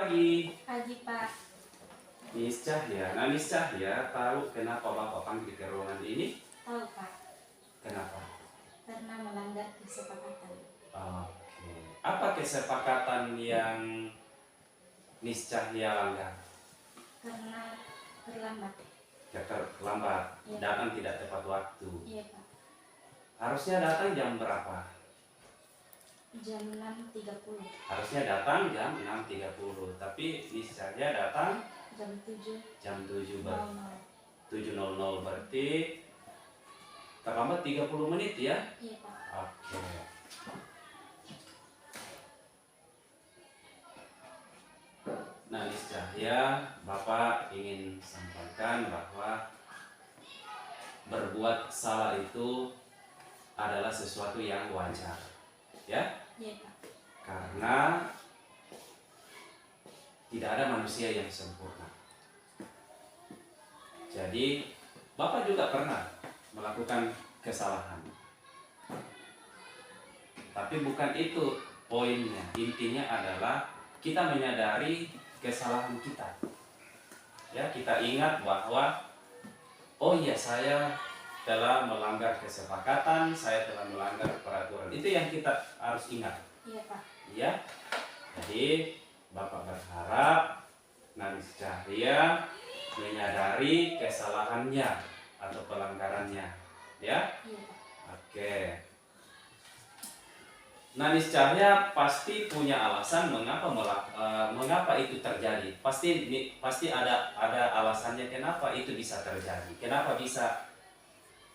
Pagi, Pagi Pak, Miss Cahya. Nah, Miss Cahya tahu kenapa Bapak panggil ke ruangan ini? tahu Pak, Kenapa? karena melanggar kesepakatan. Oke. Apa kesepakatan yang Miss Cahya langgar? Karena terlambat. Ya, terlambat, Iya. datang tidak tepat waktu. Iya Pak, Harusnya datang jam berapa? jam 6.30, Harusnya datang jam 6.30, tapi Miss Cahya datang jam 7.00. jam 7.00 berarti terlambat 30 menit ya? Iya Pak, Oke. Nah, Miss Cahya, Bapak ingin sampaikan bahwa berbuat salah itu adalah sesuatu yang wajar, ya, iya Pak, karena tidak ada manusia yang sempurna. Jadi, Bapak juga pernah melakukan kesalahan, tapi bukan itu poinnya. Intinya adalah kita menyadari kesalahan kita. Ya, kita ingat bahwa oh iya, saya telah melanggar kesepakatan, saya telah melanggar peraturan. Itu yang kita harus ingat. iya Pak, Ya. Jadi Bapak berharap Miss Cahya menyadari kesalahannya atau pelanggarannya. Ya. iya Pak, Oke. Miss Cahya pasti punya alasan mengapa itu terjadi. Pasti ada alasannya kenapa itu bisa terjadi. Kenapa bisa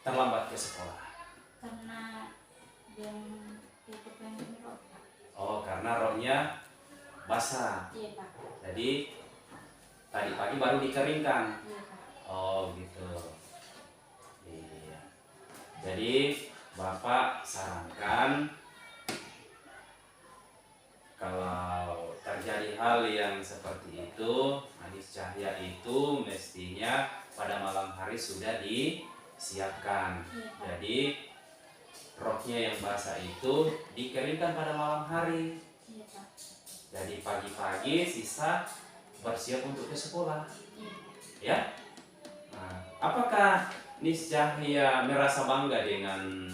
terlambat ke sekolah. karena yang itu pengen rok Pak. Oh, karena roknya basah. Iya Pak, Jadi tadi pagi baru dikeringkan. iya Pak, Oh, gitu. Iya. Jadi Bapak sarankan kalau terjadi hal yang seperti itu, Miss Cahya itu mestinya pada malam hari sudah disiapkan. iya Pak, Jadi roknya yang basah itu dikeringkan pada malam hari. iya Pak, Jadi pagi-pagi sisa bersiap untuk ke sekolah. iya Pak. Ya. Nah, apakah Miss Cahya merasa bangga dengan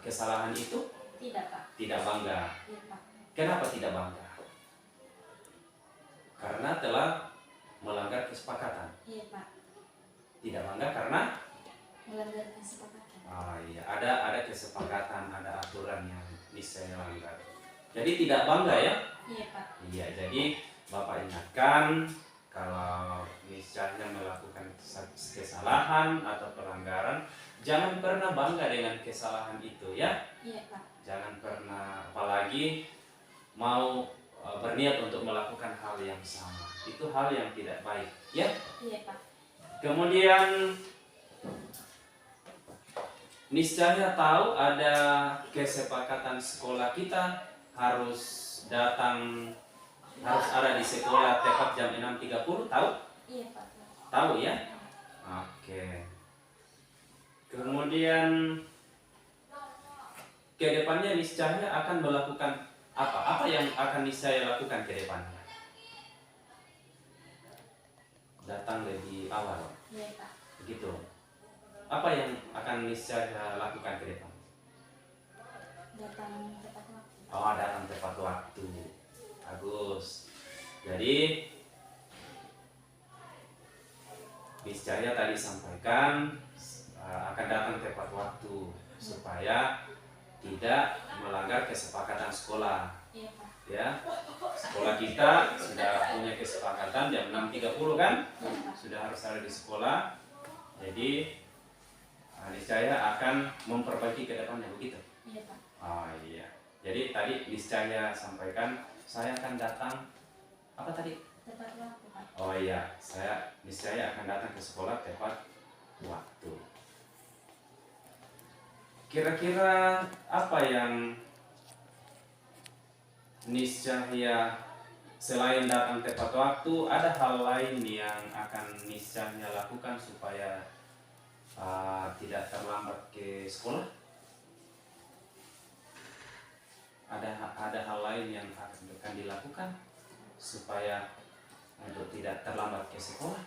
kesalahan itu? Tidak Pak, Tidak bangga. iya Pak, Kenapa tidak bangga? Karena telah melanggar kesepakatan. iya Pak, Tidak bangga karena melanggar kesepakatan. iya, ada kesepakatan, ada aturan yang bisa dilanggar. Jadi tidak bangga ya? Iya Pak, Iya, jadi Bapak ingatkan kalau Miss Cahya melakukan kesalahan atau pelanggaran, jangan pernah bangga dengan kesalahan itu ya. iya Pak, Jangan pernah, apalagi mau berniat untuk melakukan hal yang sama. Itu hal yang tidak baik ya. iya Pak, Kemudian Miss Cahya tahu ada kesepakatan sekolah kita harus ada di sekolah tepat jam 6.30, tahu? iya Pak, Tahu ya? Oke. Kemudian ke depannya Miss Cahya akan melakukan apa? Apa yang akan Miss Cahya lakukan ke depannya? Datang lebih awal. iya Pak, Begitu. Apa yang akan Miss Cahya lakukan ke depan? datang tepat waktu. Oh, datang tepat waktu. Bagus. Jadi Miss Cahya tadi sampaikan akan datang tepat waktu supaya tidak melanggar kesepakatan sekolah. Iya Pak, Ya, sekolah kita sudah punya kesepakatan jam 6.30 kan? iya Pak, Sudah harus ada di sekolah. Jadi Miss Cahya akan memperbaiki ke depannya, begitu. iya Pak, Oh iya. Jadi tadi Miss Cahya sampaikan saya akan datang apa tadi? tepat waktu Pak. Oh iya, Miss Cahya akan datang ke sekolah tepat waktu. Kira-kira apa yang Miss Cahya selain datang tepat waktu, ada hal lain yang akan Miss Cahya lakukan supaya tidak terlambat ke sekolah? Ada hal lain yang akan dilakukan? supaya untuk tidak terlambat ke sekolah?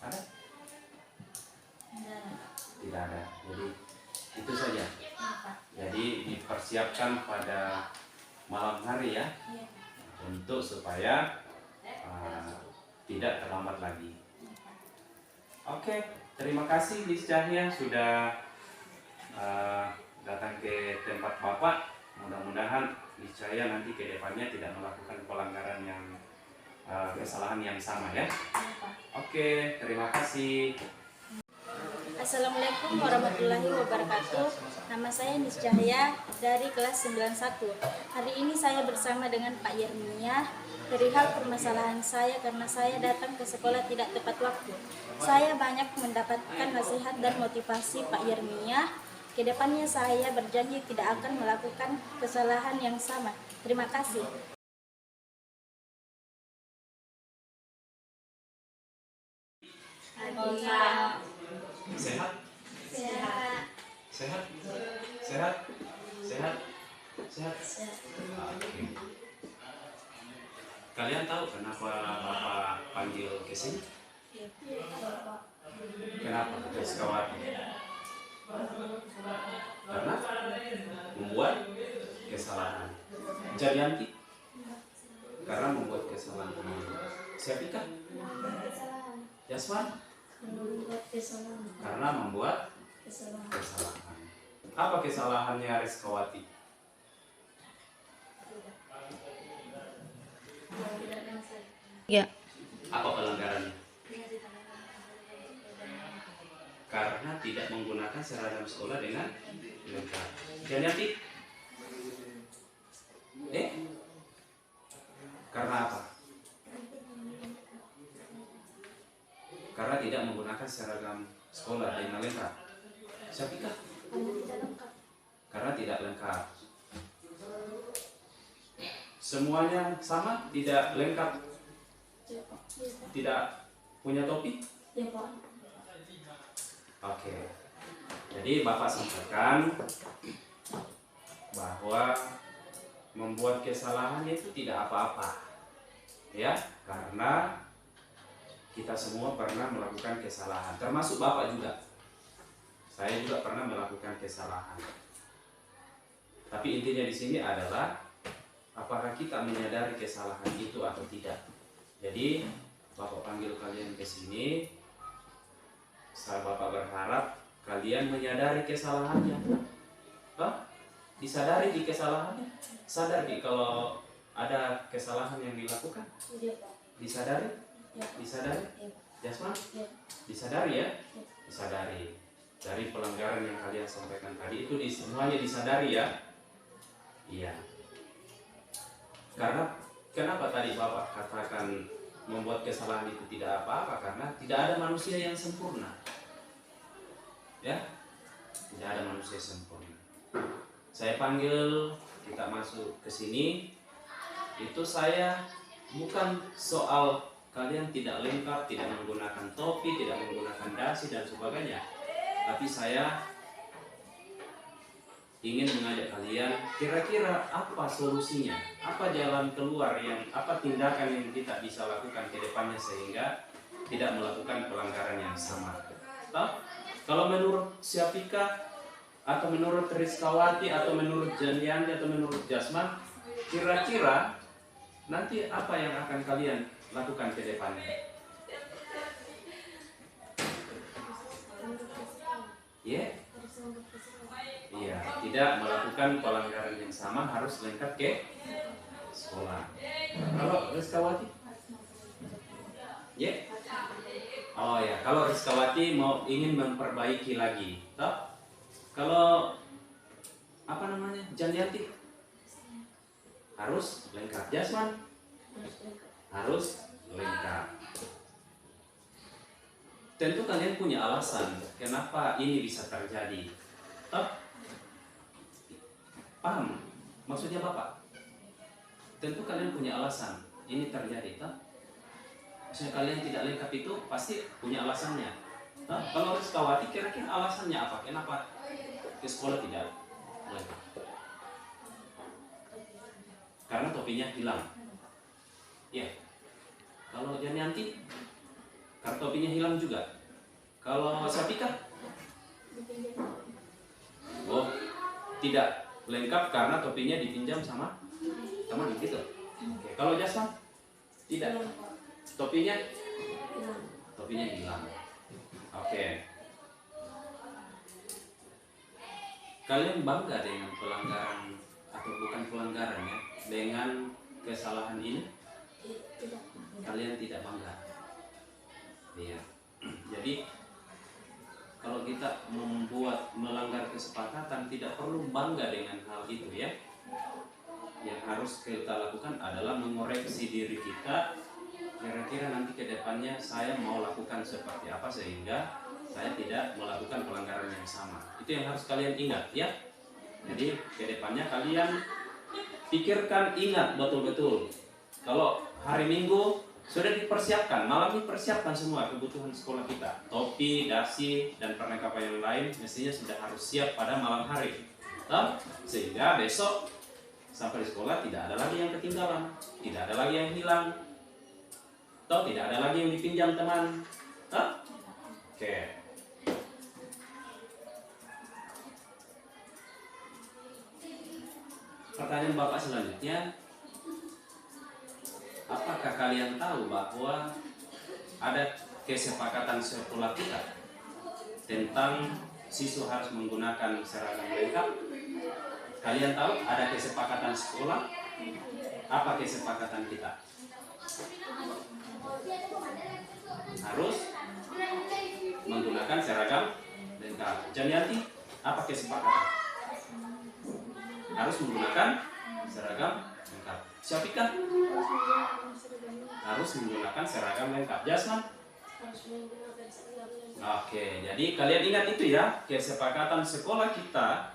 Ada? Tidak ada. Jadi itu saja. Jadi dipersiapkan pada malam hari ya, untuk supaya tidak terlambat lagi. Oke, terima kasih Miss Cahya sudah datang ke tempat Bapak. Mudah-mudahan Miss Cahya nanti ke depannya tidak melakukan pelanggaran yang kesalahan yang sama ya. Oke, terima kasih. Assalamualaikum warahmatullahi wabarakatuh. Nama saya Nis Cahya dari kelas 91. Hari ini saya bersama dengan Pak Yermia perihal permasalahan saya karena saya datang ke sekolah tidak tepat waktu. Saya banyak mendapatkan nasihat dan motivasi Pak Yermia. Kedepannya saya berjanji tidak akan melakukan kesalahan yang sama. Terima kasih. Sehat? Sehat. Sehat? Sehat? Sehat? Sehat? Oke. Kalian tahu kenapa Bapak panggil ke sini? Kenapa? Rizkawati. Karena membuat kesalahan. Jayanti. Karena membuat kesalahan. Siapika? Jasman? Karena membuat kesalahan. Apa kesalahannya Rizkawati? Ya. Apa pelanggarannya? Karena tidak menggunakan seragam sekolah dengan lengkap. Jayanti? Karena apa? Karena tidak menggunakan seragam sekolah dengan lengkap. Siapikah? Karena tidak lengkap. Semuanya sama, tidak lengkap, tidak punya topi? Oke. Jadi Bapak sampaikan bahwa membuat kesalahan itu tidak apa-apa, ya, karena kita semua pernah melakukan kesalahan, termasuk Bapak juga. Saya juga pernah melakukan kesalahan. Tapi intinya di sini adalah apakah kita menyadari kesalahan itu atau tidak. Jadi Bapak panggil kalian ke sini, Bapak berharap kalian menyadari kesalahannya. Disadari di kesalahannya. Sadar di kalau ada kesalahan yang dilakukan. Disadari? Disadari? Jasman? Disadari ya? Disadari. Dari pelanggaran yang kalian sampaikan tadi itu semuanya disadari ya? Iya. Karena kenapa tadi Bapak katakan membuat kesalahan itu tidak apa-apa? Karena tidak ada manusia yang sempurna. Ya? Tidak ada manusia sempurna. Saya panggil, kita masuk ke sini. Itu saya bukan soal kalian tidak lengkap, tidak menggunakan topi, tidak menggunakan dasi dan sebagainya. Tapi saya ingin mengajak kalian, kira-kira apa solusinya, apa jalan keluar apa tindakan yang kita bisa lakukan ke depannya sehingga tidak melakukan pelanggaran yang sama. Kalau menurut Syafika atau menurut Rizkawati atau menurut Janiandi atau menurut Jasman, kira-kira nanti apa yang akan kalian lakukan ke depannya? Ya? Iya, tidak melakukan pelanggaran yang sama, harus lengkap ke sekolah. Kalau Rizkawati? Ya? Oh ya, kalau Rizkawati ingin memperbaiki lagi, toh? Kalau apa namanya, Janiati harus lengkap. Jasman harus lengkap. Tentu kalian punya alasan kenapa ini bisa terjadi. Toh? Paham maksudnya Bapak? Tentu kalian punya alasan ini terjadi. Toh? Maksudnya kalian tidak lengkap itu pasti punya alasannya. Toh? Kalau Rizkawati kira-kira alasannya apa? Kenapa ke sekolah tidak lengkap? karena topinya hilang. Ya. Kalau Janianti, karena topinya hilang juga. Kalau Sapika, oh tidak lengkap karena topinya dipinjam sama teman gitu. Oke. Kalau Jasman, tidak. Topinya hilang. Oke. Kalian bangga dengan pelanggaran atau bukan pelanggaran ya, dengan kesalahan ini? Kalian tidak bangga. Iya. Jadi kalau kita melanggar kesepakatan tidak perlu bangga dengan hal itu ya. Yang harus kita lakukan adalah mengoreksi diri kita. Kira-kira nanti ke depannya saya mau lakukan seperti apa sehingga saya tidak melakukan pelanggaran yang sama. Itu yang harus kalian ingat ya. Jadi ke depannya kalian pikirkan, ingat betul-betul. Kalau hari Minggu sudah dipersiapkan, malam dipersiapkan semua kebutuhan sekolah kita. Topi, dasi, dan perlengkapan yang lain mestinya sudah harus siap pada malam hari. Sehingga besok sampai di sekolah tidak ada lagi yang ketinggalan, tidak ada lagi yang hilang, tidak ada lagi yang dipinjam teman. Oke. Pertanyaan Bapak selanjutnya, apakah kalian tahu bahwa ada kesepakatan sekolah kita tentang siswa harus menggunakan seragam lengkap? Kalian tahu ada kesepakatan sekolah? Apa kesepakatan kita? Harus menggunakan seragam lengkap. Janianti, apa kesepakatan? Harus menggunakan seragam lengkap. Syafika? Harus menggunakan seragam lengkap. Jasman? Oke, jadi kalian ingat itu ya, kesepakatan sekolah kita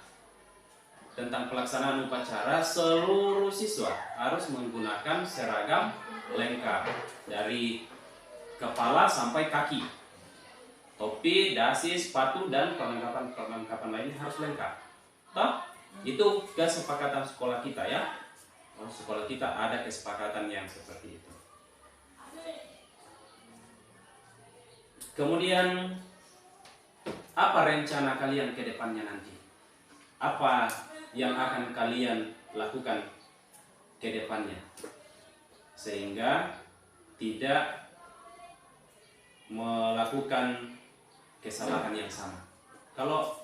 tentang pelaksanaan upacara, seluruh siswa harus menggunakan seragam lengkap dari kepala sampai kaki. Topi, dasi, sepatu, dan perlengkapan lainnya harus lengkap. Itu kesepakatan sekolah kita ya. Sekolah kita ada kesepakatan yang seperti itu. Kemudian apa rencana kalian ke depannya nanti? Apa yang akan kalian lakukan ke depannya sehingga tidak melakukan kesalahan yang sama? Kalau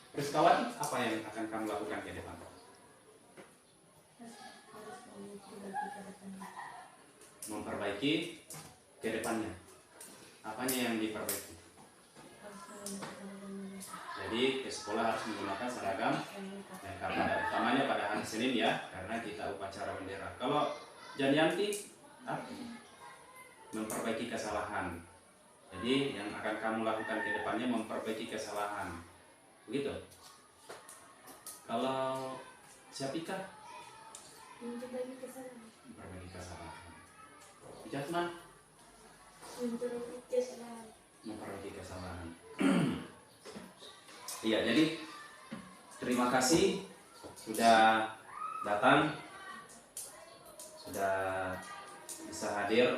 Rizkawati, apa yang akan kamu lakukan ke depan? Memperbaiki ke depannya. Apanya yang diperbaiki? Jadi ke sekolah harus menggunakan seragam lengkap, utamanya pada hari Senin ya, karena kita upacara bendera. Kalau Janianti, memperbaiki kesalahan. Jadi yang akan kamu lakukan ke depannya memperbaiki kesalahan. Begitu. Kalau Syafika? Memperbaiki kesalahan. Jasman? Memperbaiki kesalahan. Iya, jadi terima kasih sudah datang, sudah bisa hadir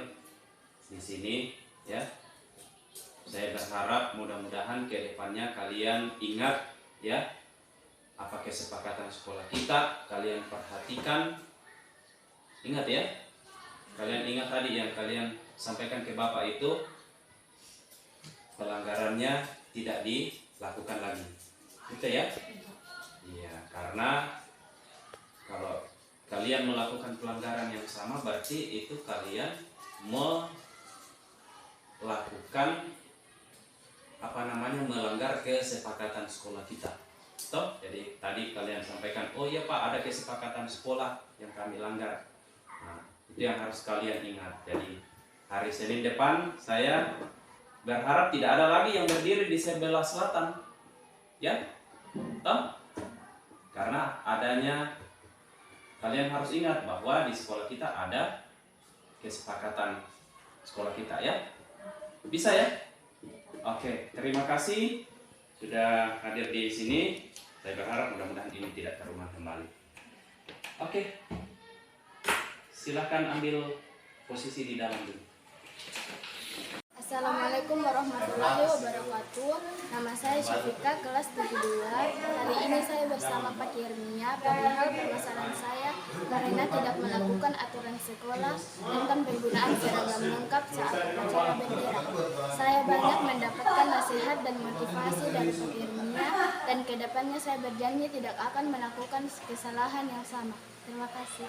di sini ya. Saya berharap mudah-mudahan ke depannya kalian ingat ya apa kesepakatan sekolah kita, kalian perhatikan. Ingat ya. Kalian ingat tadi yang kalian sampaikan ke Bapak itu pelanggarannya tidak dilakukan lagi. Gitu ya? Iya, karena kalau kalian melakukan pelanggaran yang sama berarti itu kalian melakukan melanggar kesepakatan sekolah kita. Toh, jadi tadi kalian sampaikan, oh iya Pak, ada kesepakatan sekolah yang kami langgar. Nah, itu yang harus kalian ingat. Jadi hari Senin depan saya berharap tidak ada lagi yang berdiri di sebelah selatan, ya, toh, karena adanya kalian harus ingat bahwa di sekolah kita ada kesepakatan sekolah kita ya, bisa ya. Oke, terima kasih sudah hadir di sini. Saya berharap mudah-mudahan ini tidak terulang kembali. Oke. Silakan ambil posisi di dalam dulu. Assalamualaikum warahmatullahi wabarakatuh. Nama saya Syafika, kelas 72. Hari ini saya bersama Pak Yermia perihal permasalahan saya karena tidak melakukan aturan sekolah tentang penggunaan seragam lengkap saat upacara bendera. Saya banyak mendapatkan nasihat dan motivasi dari Pak Yermia, dan kedepannya saya berjanji tidak akan melakukan kesalahan yang sama. Terima kasih.